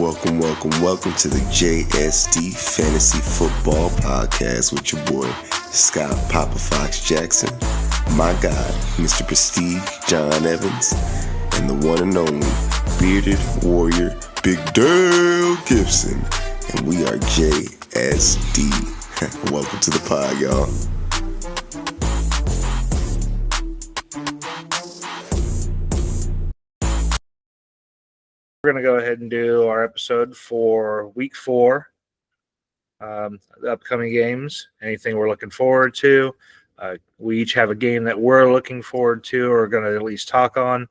Welcome to the JSD Fantasy Football Podcast with your boy, Scott Papa Fox Jackson, my guy, Mr. Prestige John Evans, and the one and only bearded warrior, Big Dale Gibson. And we are JSD. Welcome to the pod, y'all. We're going to go ahead and do our episode for week 4, the upcoming games, anything we're looking forward to. We each have a game that we're looking forward to or going to at least talk on,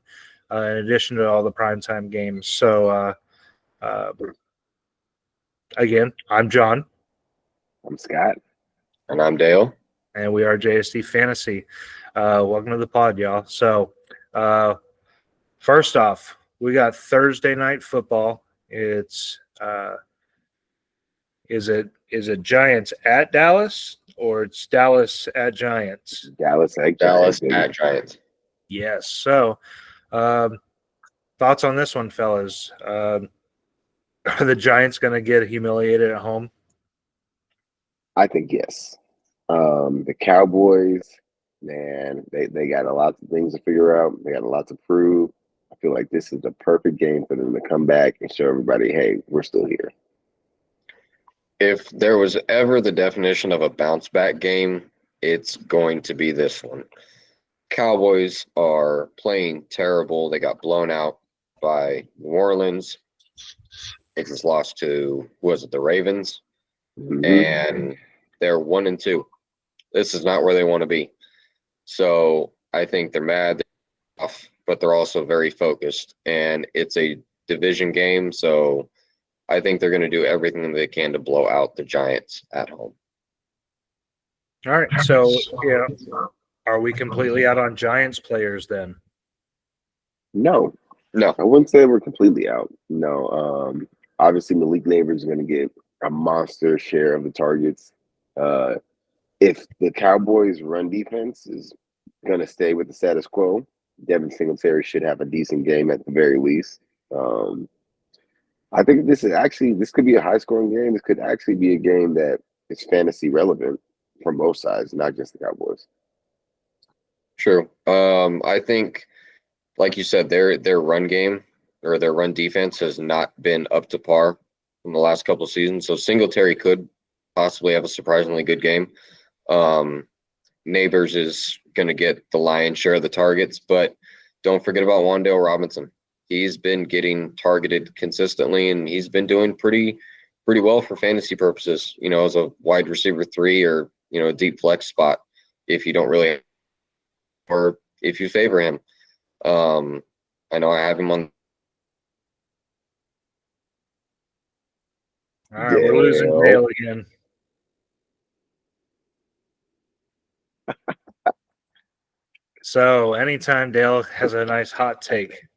in addition to all the primetime games. So, again, I'm John. I'm Scott. And I'm Dale. And we are JSD Fantasy. Welcome to the pod, y'all. So, first off, we got Thursday night football. It's is it Giants at Dallas or it's Dallas at Giants? Dallas at Giants. Yes. So, thoughts on this one, fellas? Are the Giants going to get humiliated at home? I think yes. The Cowboys, man, they got a lot of things to figure out. They got a lot to prove. I feel like this is the perfect game for them to come back and show everybody, hey, we're still here. If there was ever the definition of a bounce back game, it's going to be this one. Cowboys are playing terrible. They got blown out by New Orleans. They just lost to, the Ravens? Mm-hmm. And they're 1-2. This is not where they want to be. So I think they're mad, they're off, but they're also very focused. And it's a division game, so I think they're going to do everything they can to blow out the Giants at home. All right. So, yeah, are we completely out on Giants players then? No, I wouldn't say we're completely out. No, obviously Malik Neighbors is going to get a monster share of the targets. If the Cowboys' run defense is going to stay with the status quo, Devin Singletary should have a decent game at the very least. I think this could be a high-scoring game. This could actually be a game that is fantasy relevant from both sides, not just the Cowboys. True. I think, like you said, their run game or their run defense has not been up to par in the last couple of seasons. So Singletary could possibly have a surprisingly good game. Neighbors is going to get the lion's share of the targets, but don't forget about Wan'Dale Robinson. He's been getting targeted consistently, and he's been doing pretty well for fantasy purposes, as a wide receiver 3 or, a deep flex spot if you don't really – or if you favor him. I know I have him on. All right, we're losing Dale again. So anytime Dale has a nice hot take,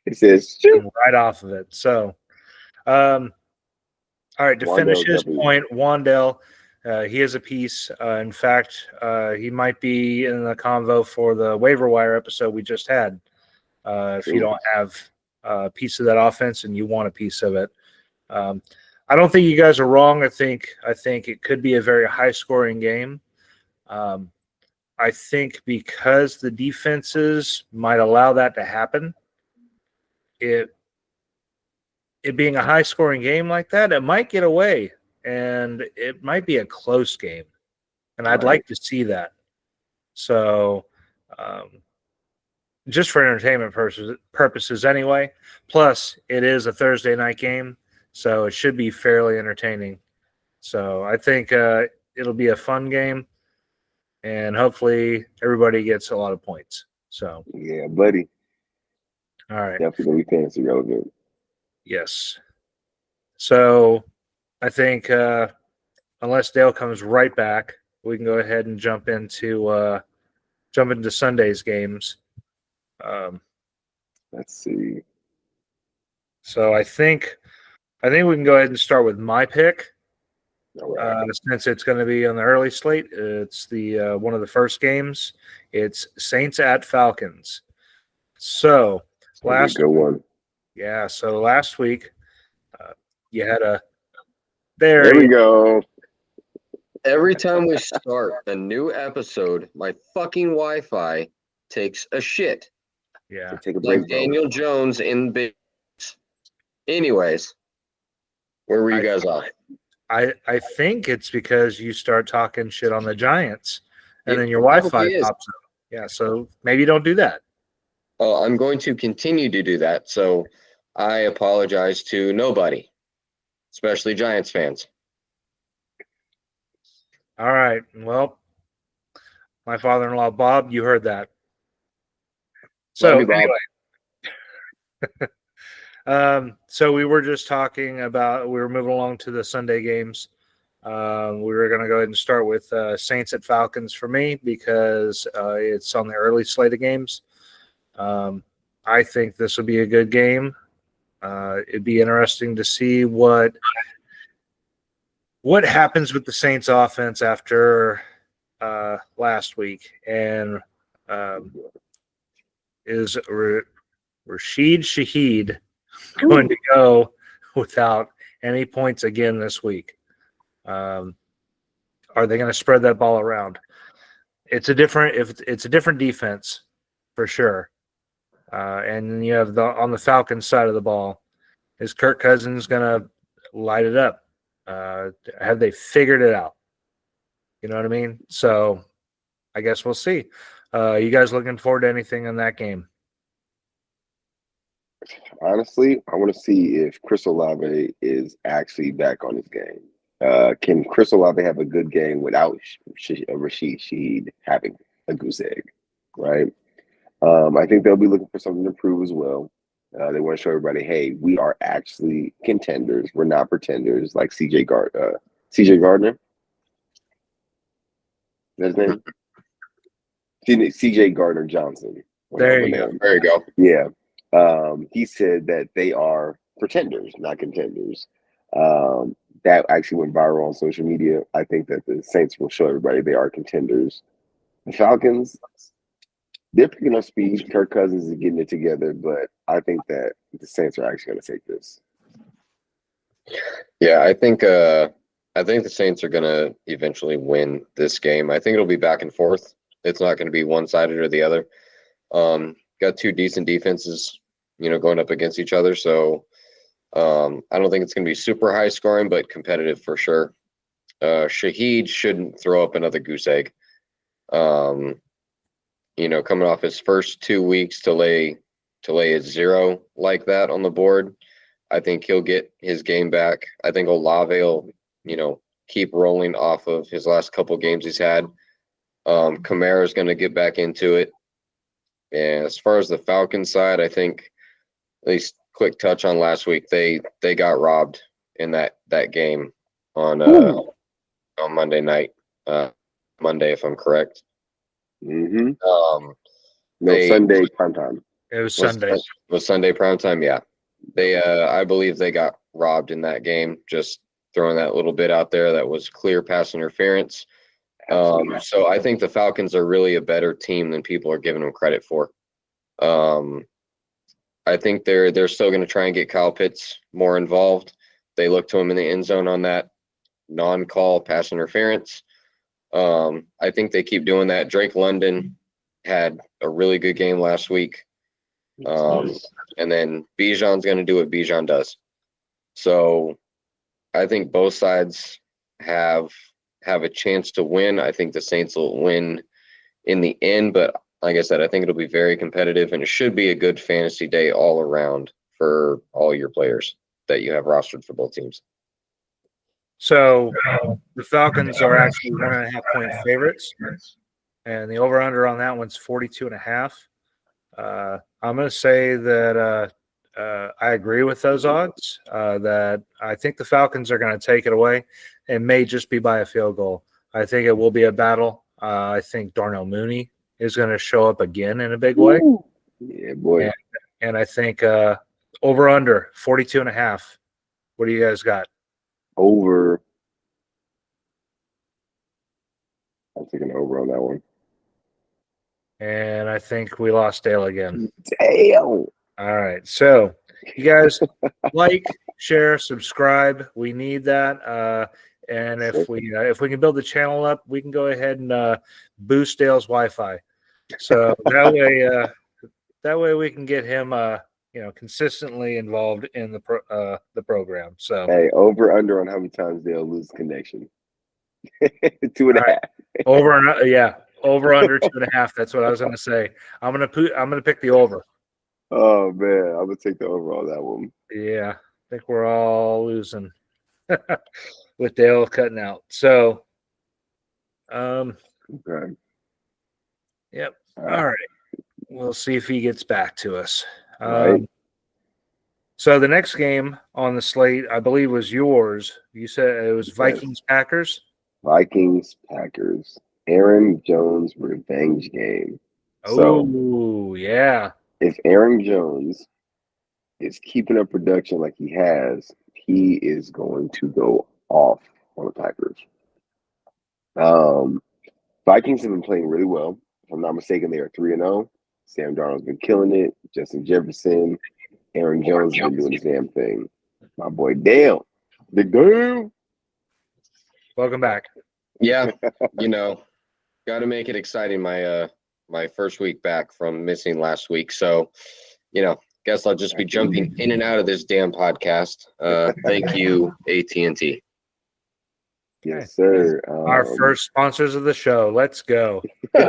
it says right off of it. So, all right, to finish his point, Wan'Dale, he is a piece. In fact, he might be in the convo for the waiver wire episode we just had. If you don't have a piece of that offense and you want a piece of it. I don't think you guys are wrong. I think it could be a very high-scoring game. I think because the defenses might allow that to happen, it being a high-scoring game like that, it might get away, and it might be a close game. And I'd like to see that. So, just for entertainment purposes anyway. Plus, it is a Thursday night game, so it should be fairly entertaining. So I think it'll be a fun game, and hopefully everybody gets a lot of points. So yeah, buddy. All right. Definitely going to be fantasy relevant. Yes. So I think unless Dale comes right back, we can go ahead and jump into Sunday's games. Let's see. So I think we can go ahead and start with my pick. Right. Since it's going to be on the early slate, it's the one of the first games. It's Saints at Falcons. So good one. Yeah, so last week you had a There we go. Every time we start a new episode, my fucking Wi-Fi takes a shit. Yeah. Take a break, Like Daniel Jones in big. Anyways, where were you guys off? I think it's because you start talking shit on the Giants, and It then your Wi-Fi probably is. pops up. Yeah, so maybe don't do that. I'm going to continue to do that. So I apologize to nobody, especially Giants fans. All right. Well, my father-in-law Bob, you heard that. So Love you, Bob. anyway, so we were just talking about we were moving along to the Sunday games. We were going to go ahead and start with Saints at Falcons for me because it's on the early slate of games. I think this will be a good game. It'd be interesting to see what happens with the Saints offense after last week. And is Rashid Shaheed going to go without any points again this week? Are they going to spread that ball around? It's a different defense for sure. And you have on the Falcons side of the ball, is Kirk Cousins going to light it up? Have they figured it out? You know what I mean? So I guess we'll see. You guys looking forward to anything in that game? Honestly, I want to see if Chris Olave is actually back on his game. Can Chris Olave have a good game without Rashid Shaheed having a goose egg, right? I think they'll be looking for something to prove as well. They want to show everybody, hey, we are actually contenders. We're not pretenders like CJ Gardner. Is that his name? CJ Gardner Johnson. There you go. There you go. Yeah. He said that they are pretenders, not contenders. That actually went viral on social media. I think that the Saints will show everybody they are contenders. The Falcons, they're picking up speed. Kirk Cousins is getting it together, but I think that the Saints are actually going to take this. Yeah, I think the Saints are going to eventually win this game. I think it'll be back and forth. It's not going to be one-sided or the other. Got two decent defenses, going up against each other. So I don't think it's going to be super high scoring, but competitive for sure. Shaheed shouldn't throw up another goose egg. Coming off his first 2 weeks to lay a 0 like that on the board, I think he'll get his game back. I think Olave will, keep rolling off of his last couple games he's had. Kamara's going to get back into it. And as far as the Falcons side, I think, at least quick touch on last week, they got robbed in that game on Monday night, Monday if I'm correct. Mm-hmm. They, Sunday primetime. It was Sunday. Was Sunday primetime? Yeah. They, I believe they got robbed in that game. Just throwing that little bit out there that was clear pass interference. So I think the Falcons are really a better team than people are giving them credit for. I think they're still going to try and get Kyle Pitts more involved. They look to him in the end zone on that non-call pass interference. I think they keep doing that. Drake London had a really good game last week. And then Bijan's going to do what Bijan does. So I think both sides have a chance to win. I think the Saints will win in the end, but like I said, I think it'll be very competitive, and it should be a good fantasy day all around for all your players that you have rostered for both teams. So the Falcons are actually 1.5 point favorites, and the over-under on that one's 42.5. I'm going to say that I agree with those odds, that I think the Falcons are going to take it away. It may just be by a field goal. I think it will be a battle. I think Darnell Mooney is going to show up again in a big way. Yeah, boy. And I think over-under 42.5. What do you guys got? Over. I'm taking over on that one. And I think we lost Dale again. Damn. All right. So you guys like share, subscribe. We need that. And if we can build the channel up, we can go ahead and boost Dale's Wi-Fi. So that way we can get him consistently involved in the program. So hey, over under on how many times they'll lose connection. 2.5. Over under 2.5. That's what I was going to say. I'm gonna pick the over. Oh man, I'm gonna take the over on that one. Yeah, I think we're all losing with Dale cutting out. So, Okay. Yep. All right. We'll see if he gets back to us. Right. So the next game on the slate, I believe, was yours. You said it was Vikings Packers. Vikings Packers. Aaron Jones revenge game. Oh, yeah. If Aaron Jones is keeping up production like he has, he is going to go off on the Packers. Vikings have been playing really well. If I'm not mistaken, they are 3-0. Sam Darnold's been killing it. Justin Jefferson, Aaron Jones has been doing the damn thing. My boy Dale, Big Dale. Welcome back. Yeah, got to make it exciting. My first week back from missing last week, so guess I'll just be jumping in and out of this damn podcast. Thank you, AT&T. Yes, sir. Our first sponsors of the show. Let's go. We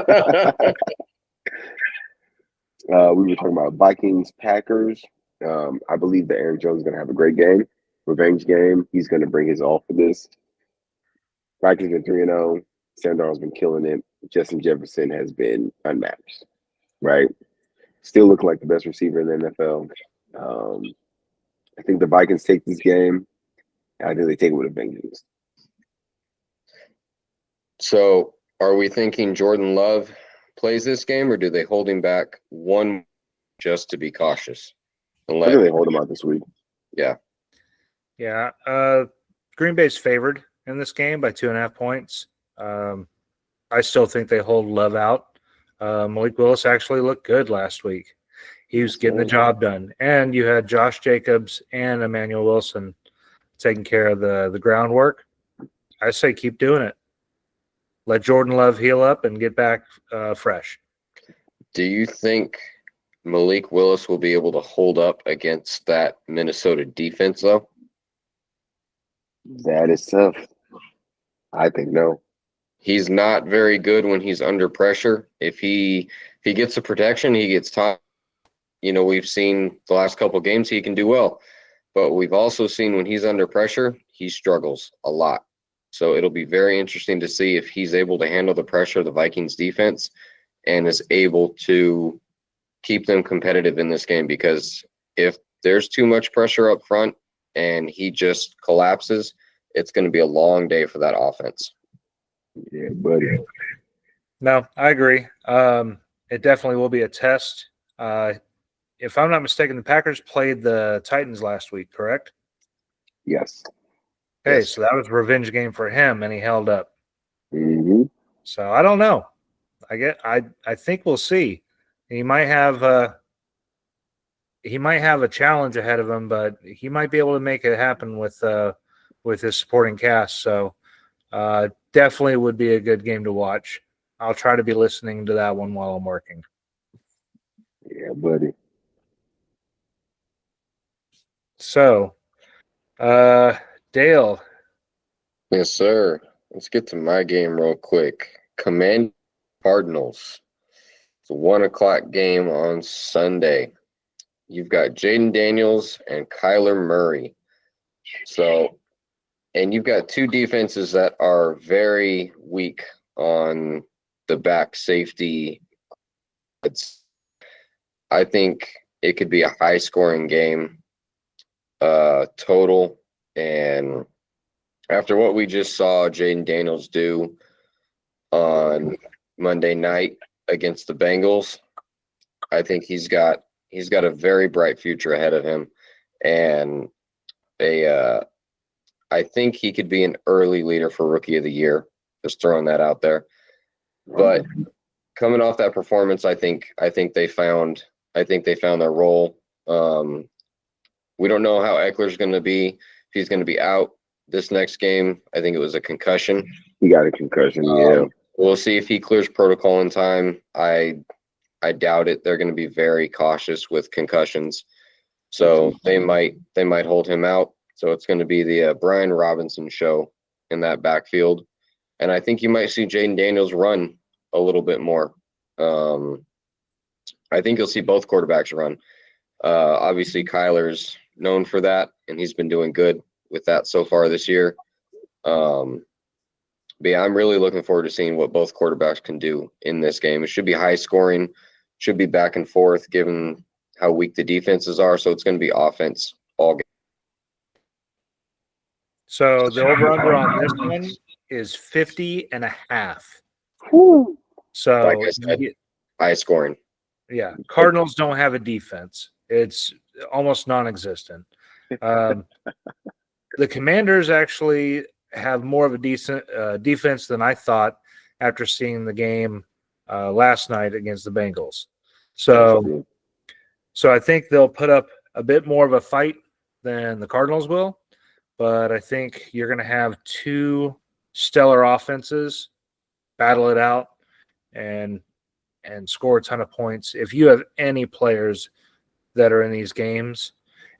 were talking about Vikings, Packers. I believe that Aaron Jones is going to have a great game, revenge game. He's going to bring his all for this. Vikings been 3-0. Sam Darnold's been killing it. Justin Jefferson has been unmatched, right? Still looking like the best receiver in the NFL. I think the Vikings take this game. I think they take it with a vengeance. So, are we thinking Jordan Love plays this game, or do they hold him back one just to be cautious? I think they hold him out this week. Yeah. Yeah. Green Bay's favored in this game by 2.5 points. I still think they hold Love out. Malik Willis actually looked good last week. He was getting the job done. And you had Josh Jacobs and Emmanuel Wilson taking care of the groundwork. I say keep doing it. Let Jordan Love heal up and get back fresh. Do you think Malik Willis will be able to hold up against that Minnesota defense, though? That is tough. I think no. He's not very good when he's under pressure. If he gets the protection, he gets top. We've seen the last couple of games he can do well, but we've also seen when he's under pressure, he struggles a lot. So it'll be very interesting to see if he's able to handle the pressure of the Vikings defense and is able to keep them competitive in this game, because if there's too much pressure up front and he just collapses, it's going to be a long day for that offense. Yeah, buddy. No, I agree. It definitely will be a test. If I'm not mistaken, the Packers played the Titans last week, correct? Yes. Okay, Yes. so that was a revenge game for him, and he held up. Mm-hmm. So I don't know. I think we'll see. He might have a challenge ahead of him, but he might be able to make it happen with his supporting cast. So definitely would be a good game to watch. I'll try to be listening to that one while I'm working. Yeah, buddy. So, Dale. Yes, sir. Let's get to my game real quick. Command Cardinals. It's a 1:00 game on Sunday. You've got Jaden Daniels and Kyler Murray. And you've got two defenses that are very weak on the back safety. I think it could be a high-scoring game total. And after what we just saw Jaden Daniels do on Monday night against the Bengals, I think he's got a very bright future ahead of him, and I think he could be an early leader for Rookie of the Year. Just throwing that out there. But coming off that performance, I think they found their role. We don't know how Eckler's going to be, if he's going to be out this next game. I think it was a concussion. He got a concussion, yeah. We'll see if he clears protocol in time. I doubt it. They're going to be very cautious with concussions. So they might hold him out. So it's going to be the Brian Robinson show in that backfield. And I think you might see Jaden Daniels run a little bit more. I think you'll see both quarterbacks run. Obviously, Kyler's known for that, and he's been doing good with that so far this year. But yeah, I'm really looking forward to seeing what both quarterbacks can do in this game. It should be high scoring, should be back and forth given how weak the defenses are. So it's going to be offense all game. So the over-under on this one is 50.5. So Like I said, high scoring. Yeah, Cardinals don't have a defense. It's almost non-existent. The Commanders actually have more of a decent defense than I thought after seeing the game last night against the Bengals. So I think they'll put up a bit more of a fight than the Cardinals will, but I think you're going to have two stellar offenses battle it out and score a ton of points. If you have any players that are in these games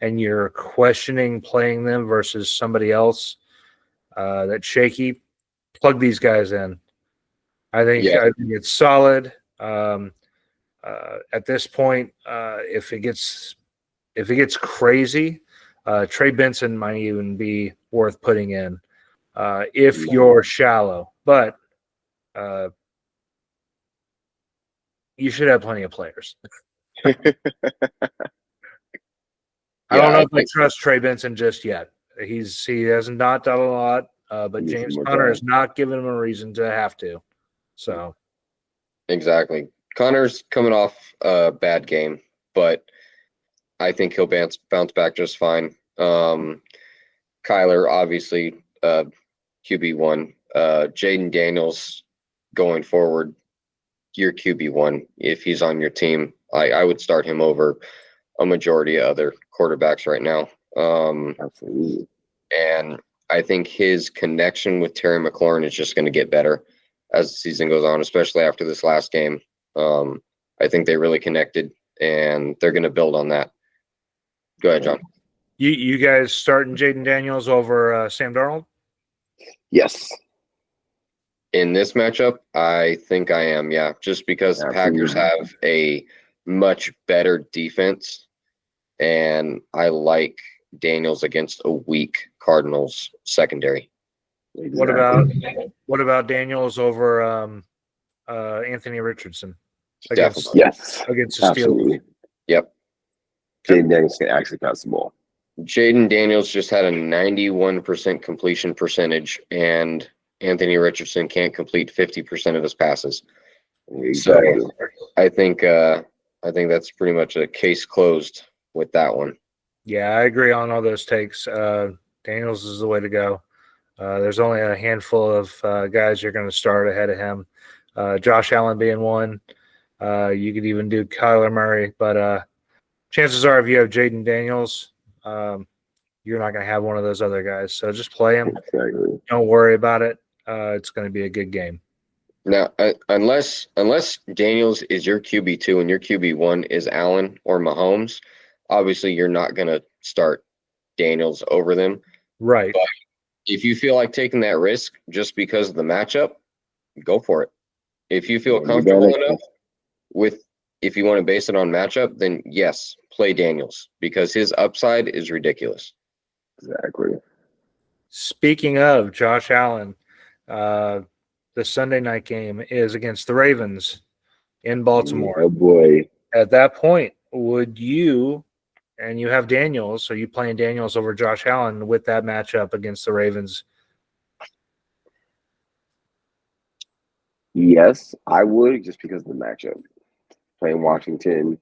and you're questioning playing them versus somebody else that's shaky, plug these guys in. I think it's solid. At this point, if it gets crazy, Trey Benson might even be worth putting in if you're shallow. But you should have plenty of players. I don't know if I trust Trey Benson just yet. He hasn't not done a lot, but James Conner has not given him a reason to have to. So exactly, Conner's coming off a bad game, but I think he'll bounce back just fine. Kyler, obviously, QB1. Jaden Daniels going forward, your QB1 if he's on your team. I would start him over a majority of other quarterbacks right now. Absolutely. And I think his connection with Terry McLaurin is just going to get better as the season goes on, especially after this last game. I think they really connected, and they're going to build on that. Go ahead, John. You guys starting Jaden Daniels over Sam Darnold? Yes. In this matchup, I think I am, yeah, just because the Packers have a much better defense, and I like Daniels against a weak Cardinals secondary. Exactly. What about Daniels over Anthony Richardson? Definitely. Yes. Against the Absolutely. Steelers. Yep. Jaden Daniels can actually pass the ball. Jaden Daniels just had a 91% completion percentage, and Anthony Richardson can't complete 50% of his passes. Exactly. So I think that's pretty much a case closed with that one. Yeah, I agree on all those takes. Daniels is the way to go. There's only a handful of guys you're going to start ahead of him. Josh Allen being one. You could even do Kyler Murray, but chances are if you have Jaden Daniels, you're not going to have one of those other guys. So just play him. Exactly. Don't worry about it. It's going to be a good game. Now, unless Daniels is your QB2 and your QB1 is Allen or Mahomes, obviously you're not going to start Daniels over them. Right. But if you feel like taking that risk just because of the matchup, go for it. If you feel comfortable enough if you want to base it on matchup, then yes, play Daniels because his upside is ridiculous. Exactly. Speaking of Josh Allen, the Sunday night game is against the Ravens in Baltimore. Oh, boy. At that point, would you, and you have Daniels, are you playing Daniels over Josh Allen with that matchup against the Ravens? Yes, I would, just because of the matchup. Playing Washington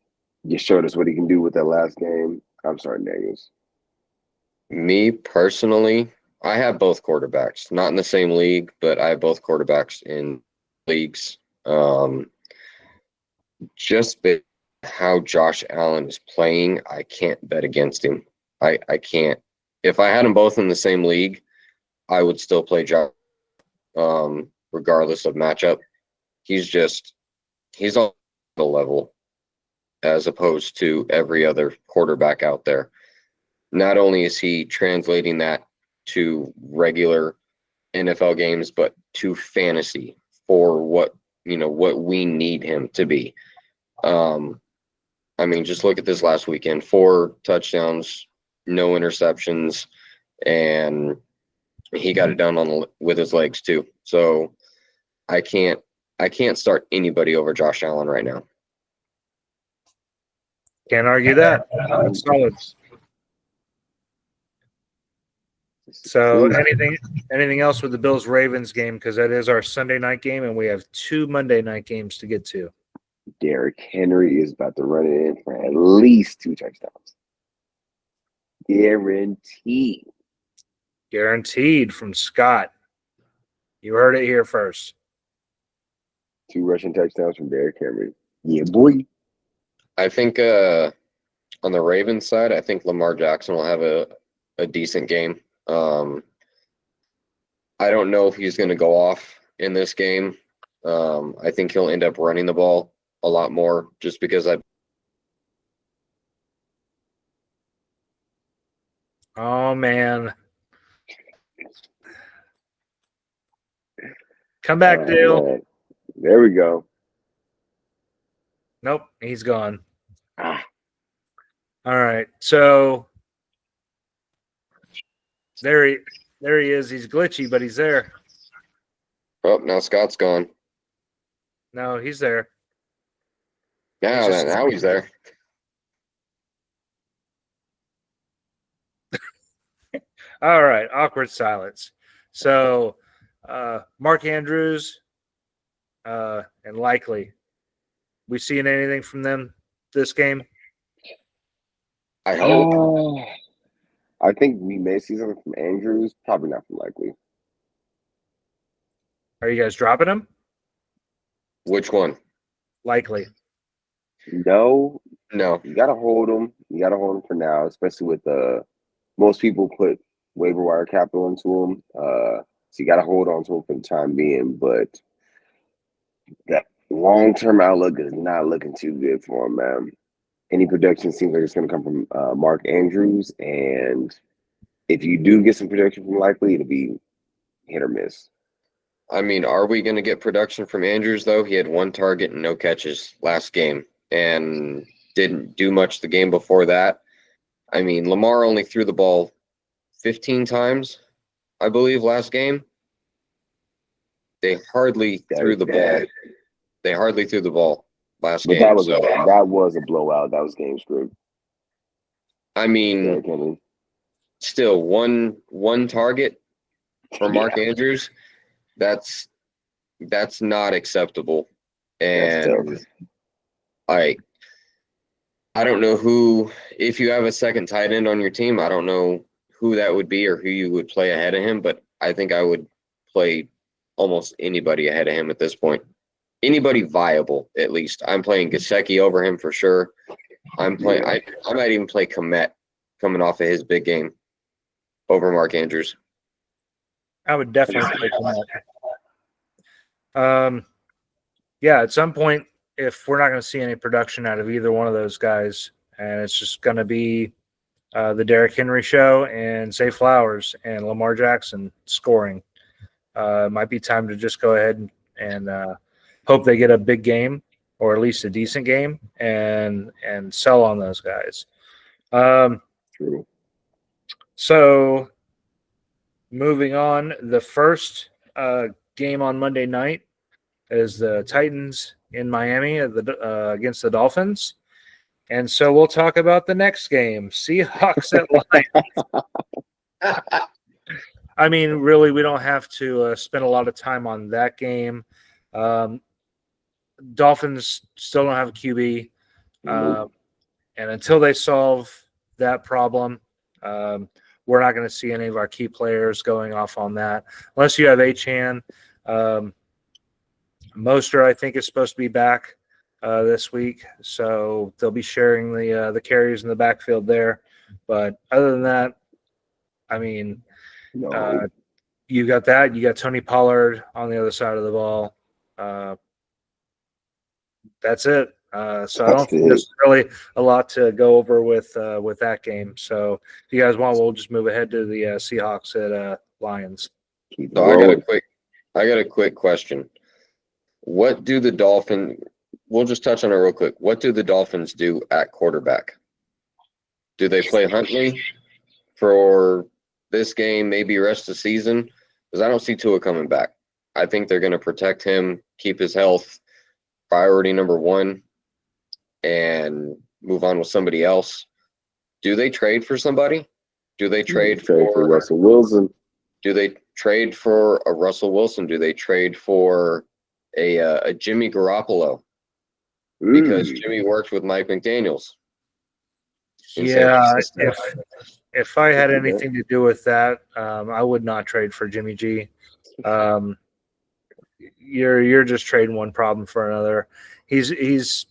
just showed us what he can do with that last game. I'm starting Daniels. Me personally, I have both quarterbacks, not in the same league, but I have both quarterbacks in leagues. Just how Josh Allen is playing, I can't bet against him. I can't. If I had them both in the same league, I would still play Josh, regardless of matchup. He's on the level as opposed to every other quarterback out there. Not only is he translating that to regular NFL games, but to fantasy for what we need him to be. I mean, just look at this last weekend: 4 touchdowns, no interceptions, and he got it done with his legs too. So I can't start anybody over Josh Allen right now. Can't argue that. Solid. So anything else with the Bills Ravens game, because that is our Sunday night game, and we have 2 Monday night games to get to. Derrick Henry is about to run it in for at least 2 touchdowns. Guaranteed. Guaranteed from Scott. You heard it here first. 2 rushing touchdowns from Derrick Henry. Yeah, boy. I think on the Ravens side, I think Lamar Jackson will have a decent game. I don't know if he's going to go off in this game. I think he'll end up running the ball a lot more just because Oh, man. Come back, Dale. Man. There we go. Nope, he's gone. All right, so there he is. He's glitchy, but he's there. Oh, now Scott's gone. No, he's there. Yeah, now he's there. All right, awkward silence. So Mark Andrews and Likely. We seeing anything from them this game? I hope. I think we may see something from Andrews. Probably not from Likely. Are you guys dropping him? Which one? Likely. No. You gotta hold him. You gotta hold him for now, especially with most people put waiver wire capital into him. So you gotta hold on to him for the time being. But that long-term outlook is not looking too good for him, man. Any production seems like it's gonna come from Mark Andrews, and if you do get some production from Likely, it'll be hit or miss. I mean, are we going to get production from Andrews, though? He had 1 target and no catches last game and didn't do much the game before that. I mean, Lamar only threw the ball 15 times, I believe, last game. They hardly threw the ball. They hardly threw the ball last game. That was a blowout. That was game script. I mean, still one target for Mark Andrews. That's not acceptable. And I don't know who, if you have a second tight end on your team, I don't know who that would be or who you would play ahead of him, but I think I would play almost anybody ahead of him at this point. Anybody viable, at least. I'm playing Gesicki over him for sure. I might even play Komet coming off of his big game over Mark Andrews. I would definitely play Komet. Yeah, at some point, if we're not going to see any production out of either one of those guys, and it's just going to be the Derrick Henry show and Zay Flowers and Lamar Jackson scoring, it might be time to just go ahead and hope they get a big game or at least a decent game and sell on those guys. True. So moving on, the first game on Monday night is the Titans in Miami against the Dolphins. And so we'll talk about the next game, Seahawks at Lions. I mean, really, we don't have to spend a lot of time on that game. Dolphins still don't have a QB. And until they solve that problem, we're not going to see any of our key players going off on that. Unless you have Achane. Mostert, I think, is supposed to be back this week. So they'll be sharing the carries in the backfield there. But other than that, I mean, No. you got that. You got Tony Pollard on the other side of the ball. That's it. So I don't think there's really a lot to go over with that game. So if you guys want, we'll just move ahead to the Seahawks at Lions. So I got a quick question. What do the Dolphins? We'll just touch on it real quick. What do the Dolphins do at quarterback? Do they play Huntley for this game, maybe rest of the season? Because I don't see Tua coming back. I think they're going to protect him, keep his health priority number one, and move on with somebody else. Do they trade for somebody? Do they trade for Russell Wilson? Do they trade for a Russell Wilson? Do they trade for a Jimmy Garoppolo? Because Jimmy worked with Mike McDaniels. Yeah, if I had anything to do with that, I would not trade for Jimmy G. You're just trading one problem for another. He's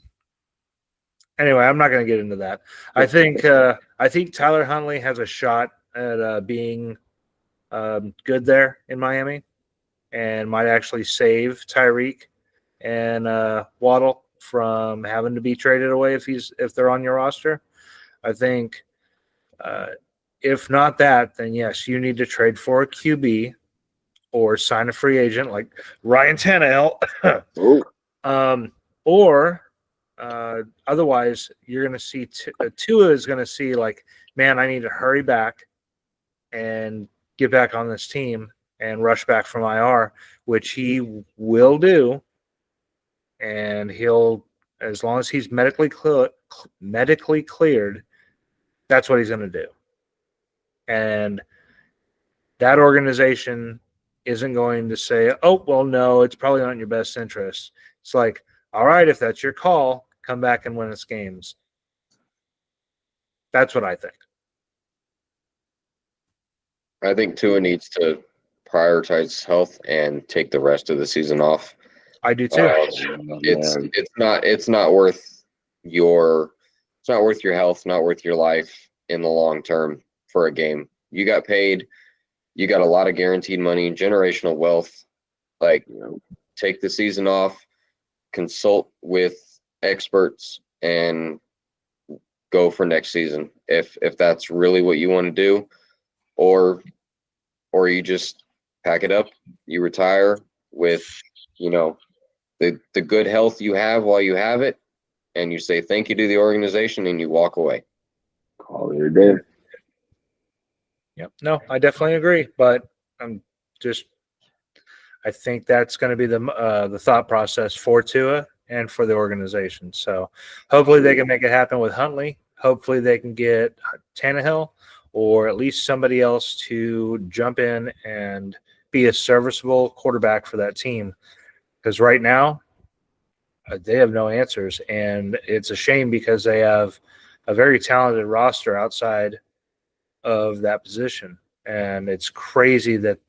anyway. I'm not going to get into that. I think Tyler Huntley has a shot at being good there in Miami, and might actually save Tyreek and Waddle from having to be traded away if they're on your roster. I think if not that, then yes, you need to trade for a QB or sign a free agent like Ryan Tannehill. Or otherwise, you're going to see Tua is going to see like, man, I need to hurry back and get back on this team and rush back from IR, which he will do. And he'll, as long as he's medically cleared, that's what he's going to do. And that organization isn't going to say, oh, well, no, it's probably not in your best interest. It's like, all right, if that's your call, come back and win us games. That's what I think. I think Tua needs to prioritize health and take the rest of the season off. I do too. It's not worth your health, not worth your life in the long term for a game. You got paid, you got a lot of guaranteed money, generational wealth. Like, take the season off, consult with experts, and go for next season if that's really what you want to do, or you just pack it up, you retire with the good health you have while you have it, and you say thank you to the organization and you walk away. Call it a day. Yep. No, I definitely agree, but I think that's going to be the thought process for Tua and for the organization. So hopefully they can make it happen with Huntley. Hopefully they can get Tannehill or at least somebody else to jump in and be a serviceable quarterback for that team. Because right now they have no answers, and it's a shame because they have a very talented roster outside of that position. And it's crazy that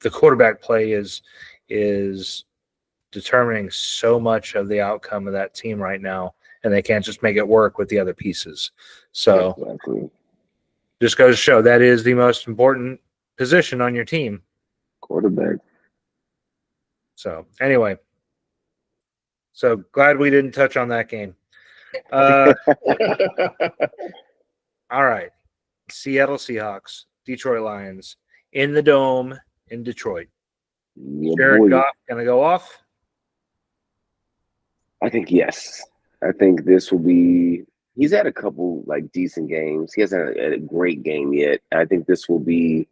the quarterback play is determining so much of the outcome of that team right now, and they can't just make it work with the other pieces. So just goes to show that is the most important position on your team. Quarterback. So anyway, so glad we didn't touch on that game. All right. Seattle Seahawks, Detroit Lions, in the Dome in Detroit. Jared Goff going to go off? I think yes. I think this will be – he's had a couple, decent games. He hasn't had a great game yet. I think this will be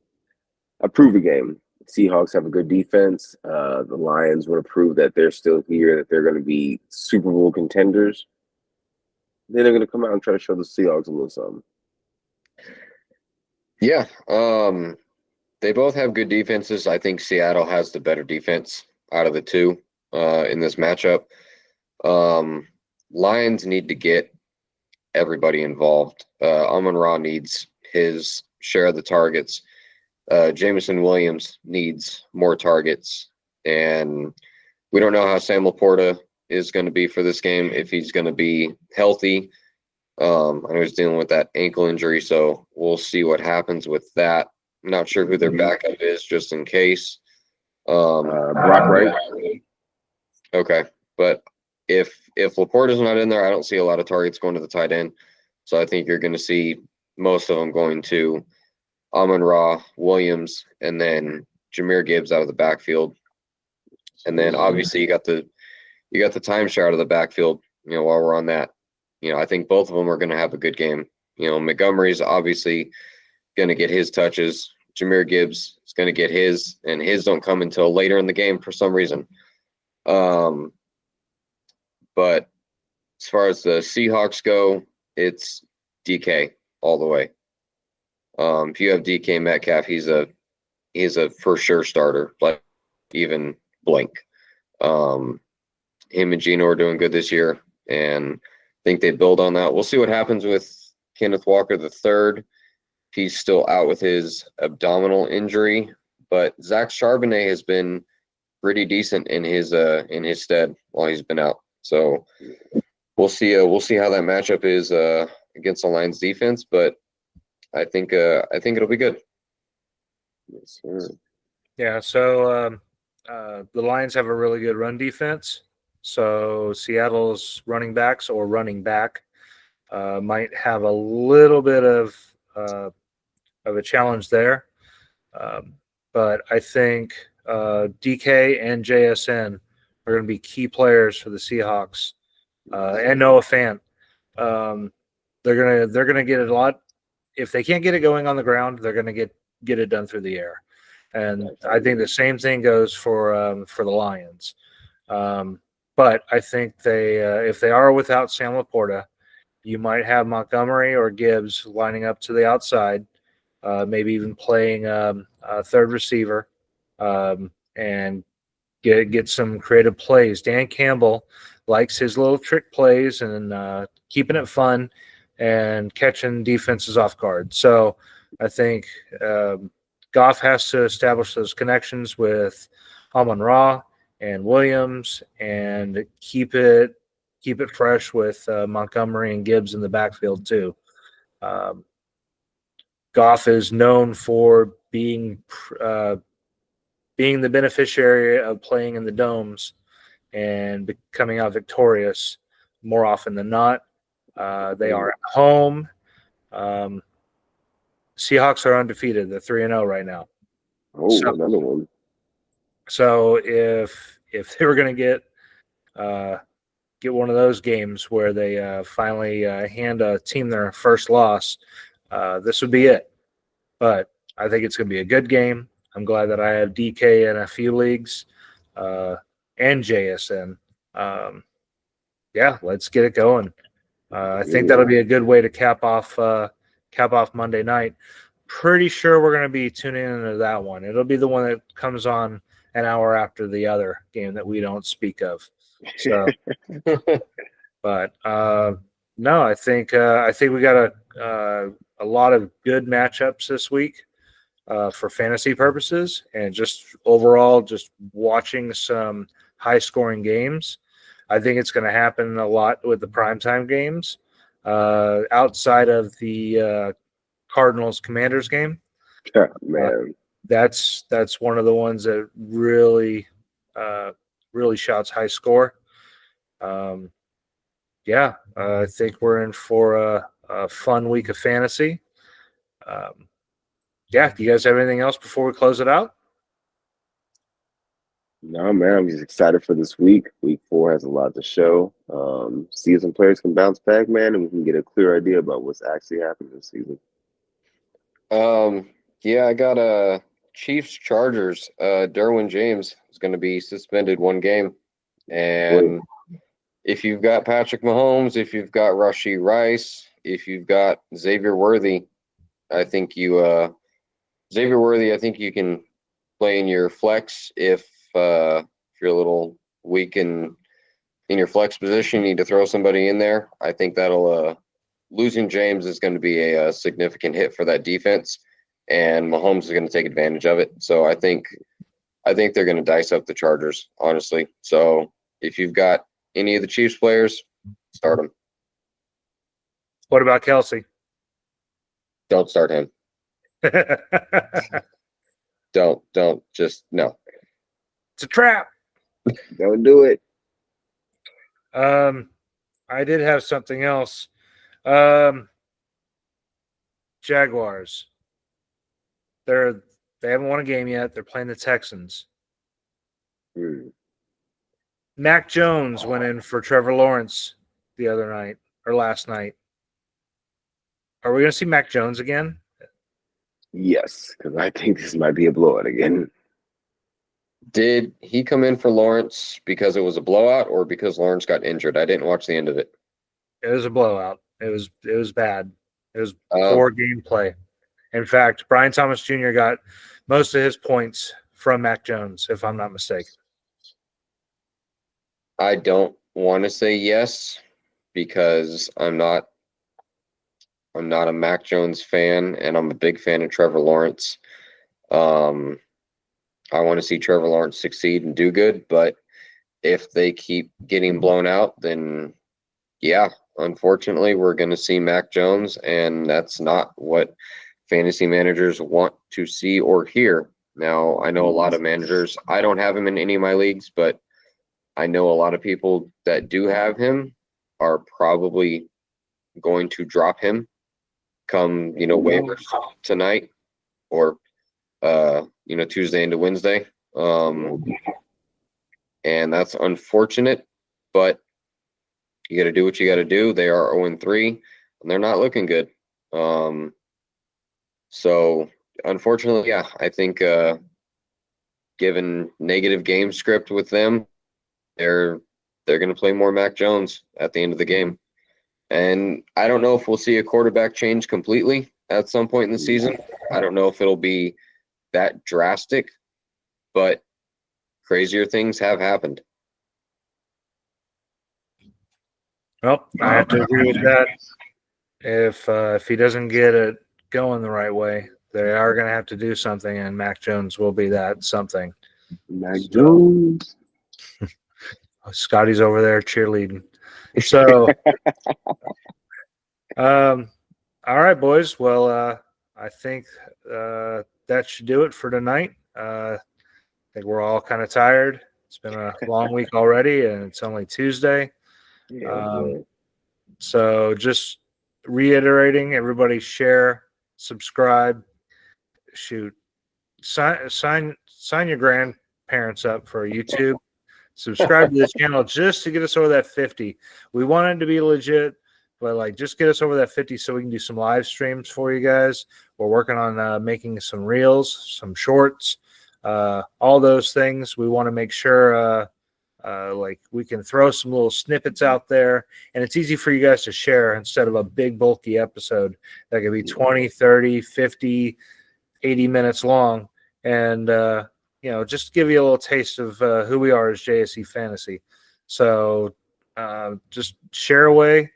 a proven game. Seahawks have a good defense. The Lions want to prove that they're still here, that they're going to be Super Bowl contenders. Then they're going to come out and try to show the Seahawks a little something. Yeah. They both have good defenses. I think Seattle has the better defense out of the two in this matchup. Lions need to get everybody involved. Amon-Ra needs his share of the targets. Jameson Williams needs more targets. And we don't know how Sam Laporta is going to be for this game, if he's going to be healthy. I know he's dealing with that ankle injury, so we'll see what happens with that. I'm not sure who their backup is, just in case. Brock Wright. Okay, but if Laporta's not in there, I don't see a lot of targets going to the tight end. So I think you're going to see most of them going to Amon-Ra, Williams, and then Jahmyr Gibbs out of the backfield. And then obviously you got the timeshare out of the backfield. While we're on that, I think both of them are going to have a good game. Montgomery's obviously going to get his touches. Jahmyr Gibbs is going to get his, and his don't come until later in the game for some reason. But as far as the Seahawks go, it's DK all the way. If you have DK Metcalf, he's a for sure starter, like even blank. Him and Geno are doing good this year, and I think they build on that. We'll see what happens with Kenneth Walker III. He's still out with his abdominal injury, but Zach Charbonnet has been pretty decent in his stead while he's been out. So we'll see how that matchup is against the Lions defense, but I think it'll be good. Yes, sir. Yeah, so the Lions have a really good run defense. So Seattle's running backs or running back might have a little bit of a challenge there. But I think DK and JSN are going to be key players for the Seahawks, and Noah Fant. They're gonna get it a lot. If they can't get it going on the ground, they're going to get it done through the air. And I think the same thing goes for the Lions. But I think if they are without Sam Laporta, you might have Montgomery or Gibbs lining up to the outside, maybe even playing a third receiver, and get some creative plays. Dan Campbell likes his little trick plays and keeping it fun and catching defenses off guard. So I think Goff has to establish those connections with Amon-Ra and Williams and keep it fresh with Montgomery and Gibbs in the backfield too. Goff is known for being the beneficiary of playing in the domes and coming out victorious more often than not. They are at home. Seahawks are undefeated. They're 3-0 right now. Oh, another one. So if they were going to get one of those games where they finally hand a team their first loss, this would be it. But I think it's going to be a good game. I'm glad that I have DK in a few leagues and JSN. Yeah, let's get it going. I think that'll be a good way to cap off Monday night. Pretty sure we're going to be tuning into that one. It'll be the one that comes on an hour after the other game that we don't speak of. So, but no, I think we got a lot of good matchups this week for fantasy purposes, and just overall, just watching some high scoring games. I think it's going to happen a lot with the primetime games outside of the Cardinals Commanders game. Yeah, man. That's one of the ones that really shouts high score. Yeah, I think we're in for a fun week of fantasy. Yeah, do you guys have anything else before we close it out? No, man, I'm just excited for this week. Week 4 has a lot to show. See if some players can bounce back, man, and we can get a clear idea about what's actually happening this season. Yeah, I got Chiefs Chargers. Derwin James is going to be suspended one game, and if you've got Patrick Mahomes, if you've got Rashee Rice, if you've got Xavier Worthy, I think you can play in your flex if you're a little weak in your flex position, you need to throw somebody in there. I think that'll losing James is going to be a significant hit for that defense, and Mahomes is going to take advantage of it. So I think they're going to dice up the Chargers, honestly. So if you've got any of the Chiefs players, start them. What about Kelsey? Don't start him. Don't. Just no. It's a trap. Don't do it. I did have something else. Jaguars. They haven't won a game yet. They're playing the Texans. Mac Jones went in for Trevor Lawrence the other night or last night. Are we going to see Mac Jones again? Yes, because I think this might be a blowout again. Did he come in for Lawrence because it was a blowout or because Lawrence got injured? I didn't watch the end of it. It was a blowout. It was bad. It was poor gameplay. In fact, Brian Thomas Jr. got most of his points from Mac Jones, if I'm not mistaken. I don't want to say yes because I'm not a Mac Jones fan, and I'm a big fan of Trevor Lawrence. I want to see Trevor Lawrence succeed and do good, but if they keep getting blown out, then yeah, unfortunately, we're going to see Mac Jones, and that's not what fantasy managers want to see or hear. Now, I know a lot of managers, I don't have him in any of my leagues, but I know a lot of people that do have him are probably going to drop him come, waivers tonight or, Tuesday into Wednesday. And that's unfortunate, but you got to do what you got to do. They are 0-3, and they're not looking good. So unfortunately, yeah, I think given negative game script with them, they're going to play more Mac Jones at the end of the game. And I don't know if we'll see a quarterback change completely at some point in the season. I don't know if it'll be that drastic, but crazier things have happened. Well, I have to agree with that. If he doesn't get it going the right way, they are going to have to do something, and Mac Jones will be that something. Mac Jones. Scotty's over there cheerleading. So, all right, boys. Well, I think that should do it for tonight. I think we're all kind of tired. It's been a long week already, and it's only Tuesday. So just reiterating, everybody share, subscribe, shoot, sign your grandparents up for YouTube. Subscribe to this channel just to get us over that 50. We want it to be legit, but just get us over that 50 so we can do some live streams for you guys. We're working on making some reels, some shorts, all those things. We want to make sure we can throw some little snippets out there, and it's easy for you guys to share instead of a big bulky episode that could be 20, 30, 50, 80 minutes long. And, just give you a little taste of who we are as JSE Fantasy. So just share away,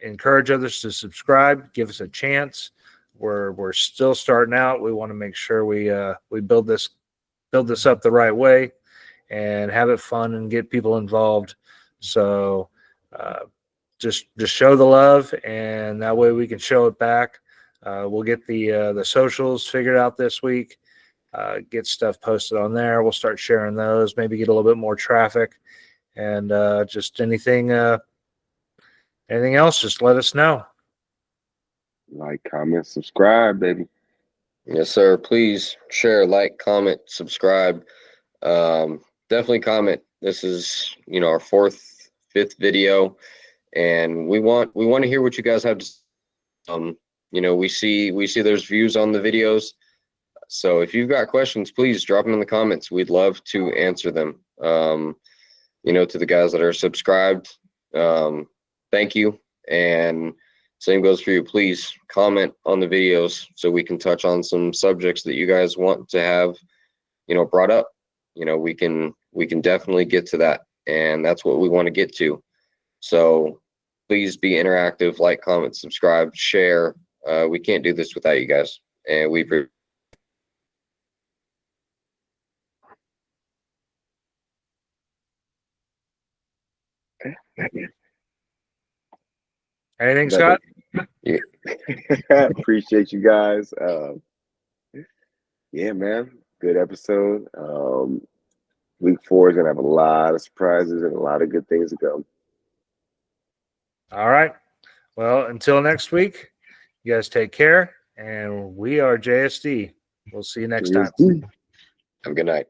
encourage others to subscribe, give us a chance. We're still starting out. We want to make sure we build this up the right way and have it fun and get people involved. So just show the love, and that way we can show it back. We'll get the socials figured out this week, get stuff posted on there. We'll start sharing those, maybe get a little bit more traffic, and just anything else, just let us know. Like, comment, subscribe, baby. Yes, sir. Please share, like, comment, subscribe. Definitely comment. This is, our 4th, 5th video, and we want to hear what you guys have to say. We see there's views on the videos. So if you've got questions, please drop them in the comments. We'd love to answer them. To the guys that are subscribed, thank you. And same goes for you. Please comment on the videos so we can touch on some subjects that you guys want to have, brought up. We can definitely get to that, and that's what we want to get to. So please be interactive, like, comment, subscribe, share. We can't do this without you guys, and we appreciate. Anything, Scott? Yeah. Appreciate you guys. Yeah, man. Good episode. Week 4 is gonna have a lot of surprises and a lot of good things to go. All right. Well, until next week, you guys take care. And we are JSD. We'll see you next time. JSD. Have a good night.